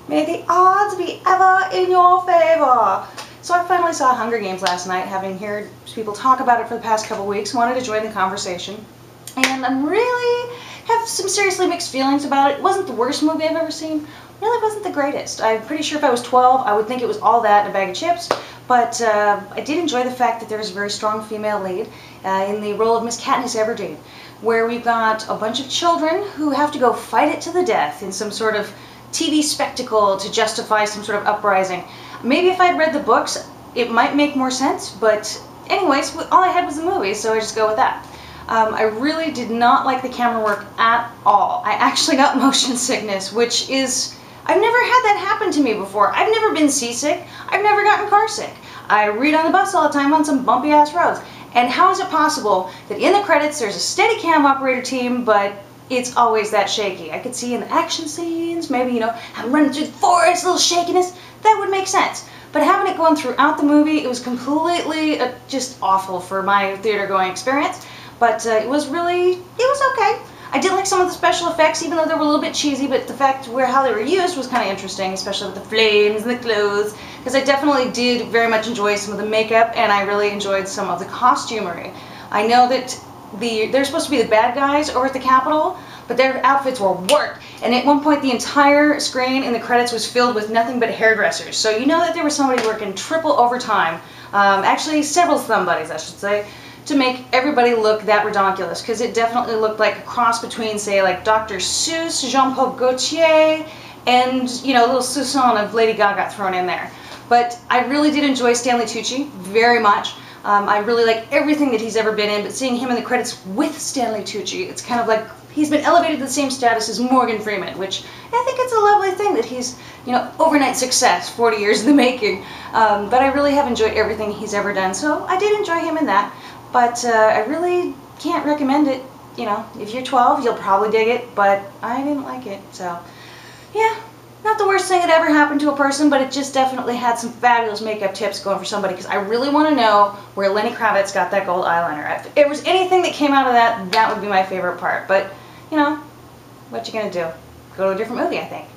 May the odds be ever in your favor. So I finally saw Hunger Games last night, having heard people talk about it for the past couple weeks, wanted to join the conversation. And I'm really have some seriously mixed feelings about it. It wasn't the worst movie I've ever seen. Really wasn't the greatest. I'm pretty sure if I was 12, I would think it was all that and a bag of chips. But I did enjoy the fact that there was a very strong female lead in the role of Miss Katniss Everdeen, where we've got a bunch of children who have to go fight it to the death in some sort of TV spectacle to justify some sort of uprising. Maybe if I'd read the books, it might make more sense, but anyways, all I had was the movie, so I just go with that. I really did not like the camera work at all. I actually got motion sickness, which is, I've never had that happen to me before. I've never been seasick. I've never gotten car sick. I read on the bus all the time on some bumpy ass roads. And how is it possible that in the credits there's a steady cam operator team, but it's always that shaky? I could see in the action scenes, maybe, you know, I'm running through the forest, a little shakiness, that would make sense. But having it going throughout the movie, it was completely just awful for my theater going experience. But it was okay. I did like some of the special effects, even though they were a little bit cheesy, but the fact how they were used was kind of interesting, especially with the flames and the clothes, because I definitely did very much enjoy some of the makeup, and I really enjoyed some of the costumery. I know that they're supposed to be the bad guys over at the Capitol, but their outfits were worked, and at one point the entire screen in the credits was filled with nothing but hairdressers, so you know that there was somebody working triple overtime, actually several somebodies I should say, to make everybody look that redonkulous, because it definitely looked like a cross between, say, like Dr. Seuss, Jean-Paul Gaultier, and, you know, a little Susan of Lady Gaga thrown in there. But I really did enjoy Stanley Tucci very much. I really like everything that he's ever been in, but seeing him in the credits with Stanley Tucci, it's kind of like he's been elevated to the same status as Morgan Freeman, which I think it's a lovely thing that he's, you know, overnight success, 40 years in the making. But I really have enjoyed everything he's ever done, so I did enjoy him in that. But I really can't recommend it. You know, if you're 12, you'll probably dig it, but I didn't like it, so yeah. Not the worst thing that ever happened to a person, but it just definitely had some fabulous makeup tips going for somebody, because I really want to know where Lenny Kravitz got that gold eyeliner. If there was anything that came out of that, that would be my favorite part. But, you know, what you gonna do? Go to a different movie, I think.